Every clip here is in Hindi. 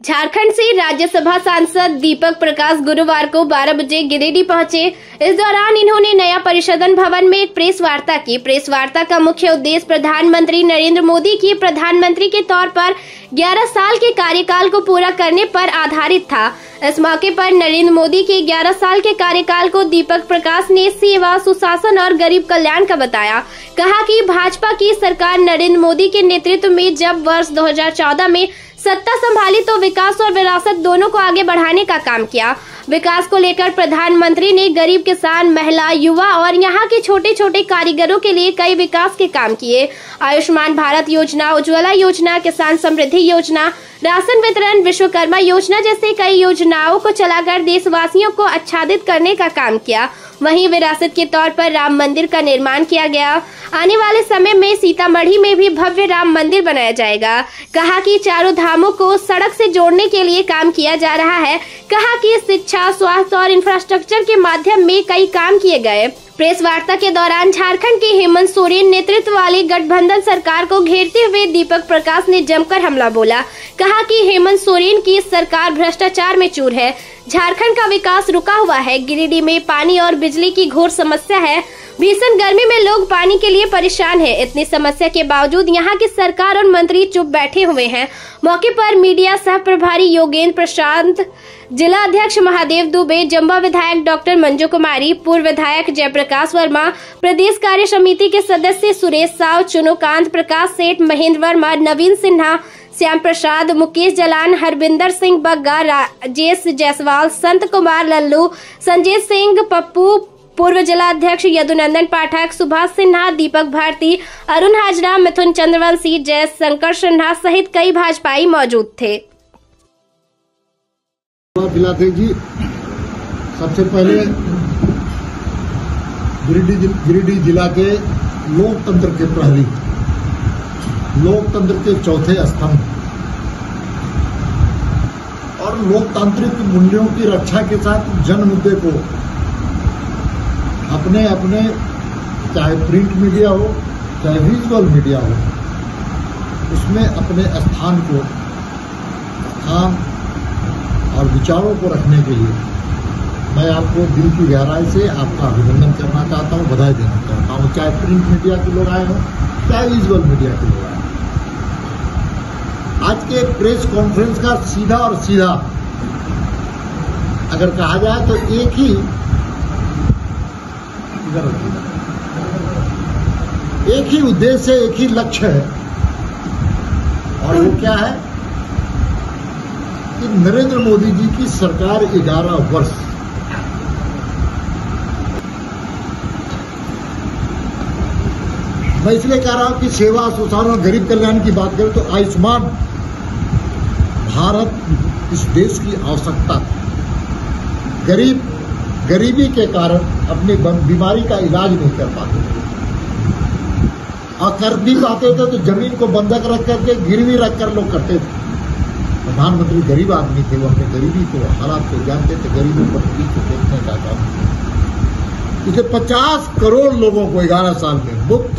झारखंड से राज्यसभा सांसद दीपक प्रकाश गुरुवार को 12 बजे गिरिडीह पहुंचे। इस दौरान इन्होंने नया परिषदन भवन में एक प्रेस वार्ता की। प्रेस वार्ता का मुख्य उद्देश्य प्रधानमंत्री नरेंद्र मोदी की प्रधानमंत्री के तौर पर 11 साल के कार्यकाल को पूरा करने पर आधारित था। इस मौके पर नरेंद्र मोदी के 11 साल के कार्यकाल को दीपक प्रकाश ने सेवा, सुशासन और गरीब कल्याण का बताया। कहा कि भाजपा की सरकार नरेंद्र मोदी के नेतृत्व में जब वर्ष 2014 में सत्ता संभाली तो विकास और विरासत दोनों को आगे बढ़ाने का काम किया। विकास को लेकर प्रधानमंत्री ने गरीब, किसान, महिला, युवा और यहाँ के छोटे छोटे कारीगरों के लिए कई विकास के काम किए। आयुष्मान भारत योजना, उज्ज्वला योजना, किसान समृद्धि योजना, राशन वितरण, विश्वकर्मा योजना जैसे कई योजनाओं को चलाकर देशवासियों को आच्छादित करने का काम किया। वहीं विरासत के तौर पर राम मंदिर का निर्माण किया गया। आने वाले समय में सीतामढ़ी में भी भव्य राम मंदिर बनाया जाएगा। कहा कि चारों धामों को सड़क से जोड़ने के लिए काम किया जा रहा है। कहा कि शिक्षा, स्वास्थ्य और इंफ्रास्ट्रक्चर के माध्यम में कई काम किए गए। प्रेस वार्ता के दौरान झारखंड के हेमंत सोरेन नेतृत्व वाली गठबंधन सरकार को घेरते हुए दीपक प्रकाश ने जमकर हमला बोला। कहा कि हेमंत सोरेन की सरकार भ्रष्टाचार में चूर है। झारखंड का विकास रुका हुआ है। गिरिडीह में पानी और बिजली की घोर समस्या है। भीषण गर्मी में लोग पानी के लिए परेशान हैं। इतनी समस्या के बावजूद यहाँ की सरकार और मंत्री चुप बैठे हुए हैं। मौके पर मीडिया सह प्रभारी योगेंद्र प्रशांत, जिला अध्यक्ष महादेव दुबे, जम्बा विधायक डॉक्टर मंजू कुमारी, पूर्व विधायक जयप्रकाश वर्मा, प्रदेश कार्य समिति के सदस्य सुरेश साव, चुनुकांत, प्रकाश सेठ, महेंद्र वर्मा, नवीन सिन्हा, श्याम प्रसाद, मुकेश जलान, हरबिंदर सिंह बग्गा, राजेश जायसवाल, संत कुमार लल्लू, संजय सिंह, पप्पू, पूर्व जिला अध्यक्ष यदुनंदन पाठक, सुभाष सिन्हा, दीपक भारती, अरुण हाजरा, मिथुन चंद्रवंशी, जय शंकर सिन्हा सहित कई भाजपाई मौजूद थे। जी, सबसे पहले गिरिडीह जिला के लोकतंत्र के प्रहरी, लोकतंत्र के चौथे स्तंभ और लोकतांत्रिक मूल्यों की रक्षा के साथ जन मुद्दे को अपने अपने, चाहे प्रिंट मीडिया हो चाहे विजुअल मीडिया हो, उसमें अपने स्थान और विचारों को रखने के लिए मैं आपको दिल की गहराई से आपका अभिनंदन करना चाहता हूं, बधाई देना चाहता हूं। चाहे प्रिंट मीडिया के लोग आए हों चाहे विजुअल मीडिया के लोग आए हों। आज के प्रेस कॉन्फ्रेंस का सीधा और सीधा अगर कहा जाए तो एक ही उद्देश्य, एक ही लक्ष्य है, और वो क्या है कि नरेंद्र मोदी जी की सरकार 11 वर्ष मैं इसलिए कह रहा हूं कि सेवा, सुशासन और गरीब कल्याण की बात करें तो आयुष्मान भारत इस देश की आवश्यकता थी। गरीबी के कारण अपनी बीमारी का इलाज नहीं कर पाते थे, और कर भी पाते थे तो जमीन को बंधक रख करके, गिरवी रख कर लोग करते थे। प्रधानमंत्री गरीब आदमी थे, वो अपने गरीबी को, हालात को जानते थे, गरीबों पर को देखने का काम। इसे 50 करोड़ लोगों को 11 साल में मुफ्त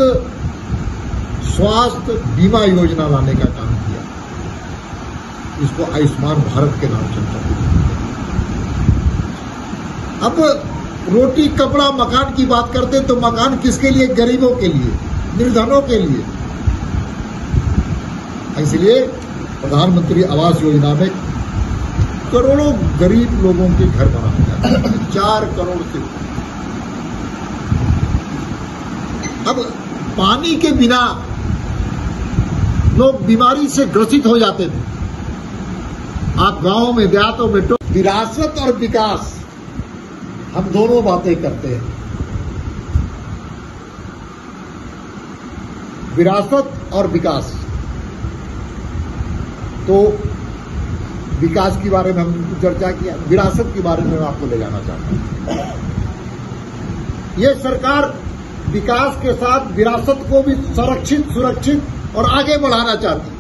स्वास्थ्य बीमा योजना लाने का काम किया। इसको आयुष्मान भारत के नाम से। अब रोटी, कपड़ा, मकान की बात करते तो मकान किसके लिए? गरीबों के लिए, निर्धनों के लिए। इसलिए प्रधानमंत्री आवास योजना में करोड़ों गरीब लोगों के घर बनाए जाते हैं, 4 करोड़ से। अब पानी के बिना लोग बीमारी से ग्रसित हो जाते थे। आप गांवों में, देहातों में तो विरासत और विकास, हम दोनों बातें करते हैं। विरासत और विकास, तो विकास के बारे में हमने चर्चा किया, विरासत के बारे में मैं आपको ले जाना चाहता हूं। ये सरकार विकास के साथ विरासत को भी संरक्षित, सुरक्षित और आगे बढ़ाना चाहती है।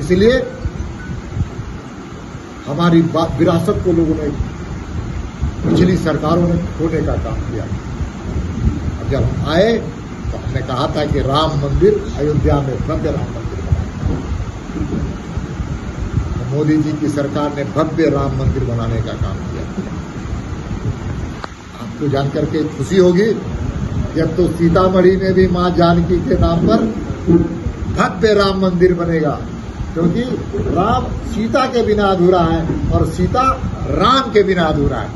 इसलिए हमारी विरासत को लोगों ने, पिछली सरकारों ने खोने का काम किया। अब जब हम आए तो हमने कहा था कि राम मंदिर, अयोध्या में भव्य राम मंदिर बनाएंगे। मोदी जी की सरकार ने भव्य राम मंदिर बनाने का काम किया। आपको जानकर के खुशी होगी कि अब तो सीतामढ़ी में भी मां जानकी के नाम पर भव्य राम मंदिर बनेगा, क्योंकि राम सीता के बिना अधूरा है और सीता राम के बिना अधूरा है।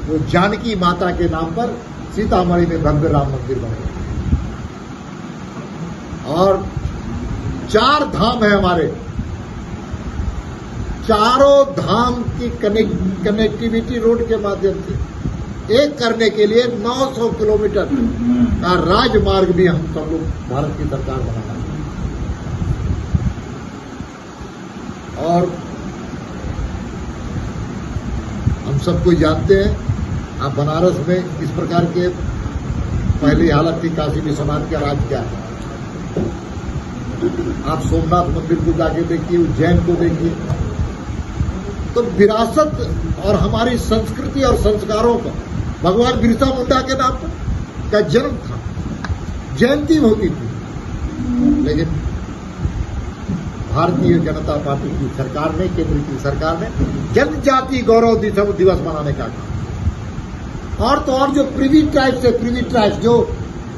तो जानकी माता के नाम पर सीतामढ़ी में भव्य राम मंदिर बनेगा। और 4 धाम है हमारे, चारों धाम की कनेक्टिविटी रोड के माध्यम से एक करने के लिए 900 किलोमीटर का राजमार्ग भी हम सब लोग भारत की सरकार बनाना है। और हम सबको जानते हैं, आप बनारस में किस प्रकार के पहली हालत थी काशी विश्वनाथ के राज क्या है। आप सोमनाथ मंदिर को जाके देखिए, उज्जैन को देखिए। तो विरासत और हमारी संस्कृति और संस्कारों का भगवान बिरसा मुंडा के नाम पर का जन्म था, जयंती होती थी, लेकिन भारतीय जनता पार्टी की सरकार ने, केंद्र की सरकार ने जनजाति गौरव दिवस मनाने का कहा। और तो और जो प्रिवी ट्राइब जो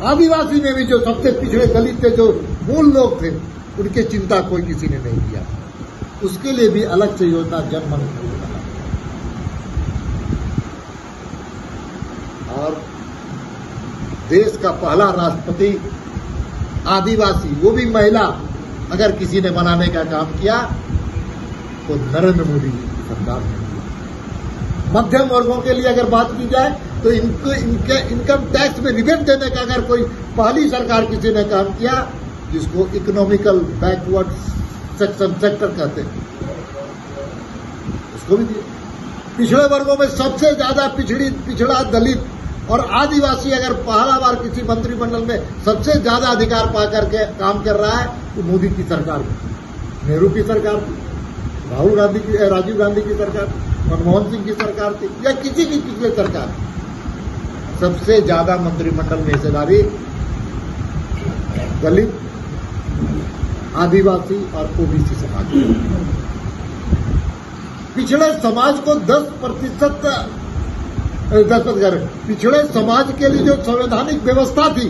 आदिवासी में भी जो सबसे पिछड़े दलित थे, जो मूल लोग थे, उनकी चिंता कोई किसी ने नहीं किया। उसके लिए भी अलग से योजना जन मन बना। और देश का पहला राष्ट्रपति आदिवासी, वो भी महिला, अगर किसी ने बनाने का काम किया तो नरेंद्र मोदी जी की सरकार ने किया। मध्यम वर्गों के लिए अगर बात की जाए तो इनके इनकम टैक्स में रिबेट देने का अगर कोई पहली सरकार किसी ने काम किया, जिसको इकोनॉमिकल बैकवर्ड सेक्टर कहते हैं, उसको भी दिया। पिछड़े वर्गों में सबसे ज्यादा पिछड़ा दलित और आदिवासी अगर पहला बार किसी मंत्रिमंडल में सबसे ज्यादा अधिकार पा करके काम कर रहा है तो मोदी की सरकार थी, नेहरू की सरकार थी, राजीव गांधी की सरकार थी, मनमोहन सिंह की सरकार थी, या किसी की पिछले सरकार थी। सबसे ज्यादा मंत्रिमंडल में हिस्सेदारी दलित, आदिवासी और ओबीसी समाज। पिछड़े समाज को 10% पिछड़े समाज के लिए जो संवैधानिक व्यवस्था थी,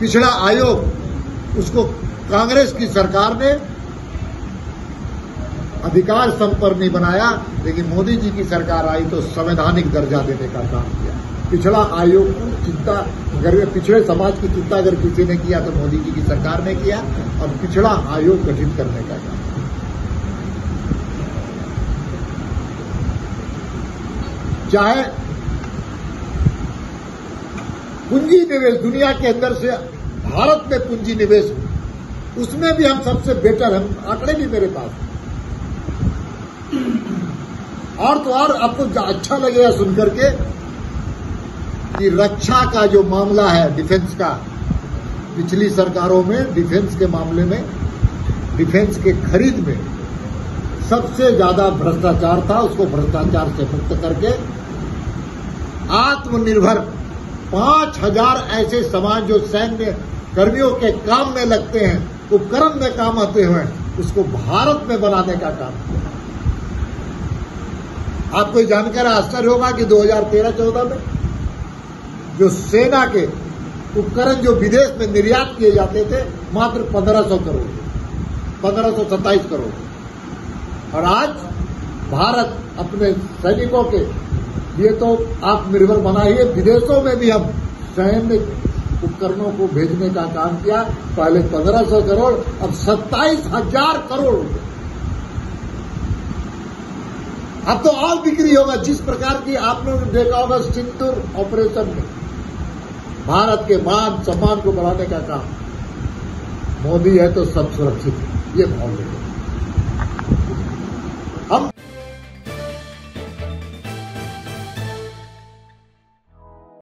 पिछड़ा आयोग, उसको कांग्रेस की सरकार ने अधिकार संपन्न नहीं बनाया, लेकिन मोदी जी की सरकार आई तो संवैधानिक दर्जा देने का काम किया। पिछड़ा आयोग की चिंता, अगर पिछड़े समाज की चिंता अगर किसी ने किया तो मोदी जी की सरकार ने किया, और पिछड़ा आयोग गठित करने का काम। चाहे पूंजी निवेश दुनिया के अंदर से भारत में पूंजी निवेश, उसमें भी हम सबसे बेटर, हम आंकड़े भी मेरे पास। और तो और आपको अच्छा लगेगा सुनकर के कि रक्षा का जो मामला है, डिफेंस का, पिछली सरकारों में डिफेंस के मामले में, डिफेंस के खरीद में सबसे ज्यादा भ्रष्टाचार था। उसको भ्रष्टाचार से मुक्त करके आत्मनिर्भर 5000 ऐसे सामान जो सैन्य कर्मियों के काम में लगते हैं, उपकरण में काम आते हुए, उसको भारत में बनाने का काम किया। आपको जानकर आश्चर्य होगा कि 2013-14 में जो सेना के उपकरण जो विदेश में निर्यात किए जाते थे, मात्र 1500 करोड़, 1527 करोड़। और आज भारत अपने सैनिकों के लिए तो आत्मनिर्भर बना ही है, विदेशों में भी हम सैन्य उपकरणों को भेजने का काम किया। पहले 1500 करोड़, अब 27,000 करोड़ रुपए। अब तो और बिक्री होगा, जिस प्रकार की आप लोगों ने देखा होगा सिंदूर ऑपरेशन में भारत के मान सम्मान को बढ़ाने का काम। मोदी है तो सब सुरक्षित है, ये भाव लेंगे।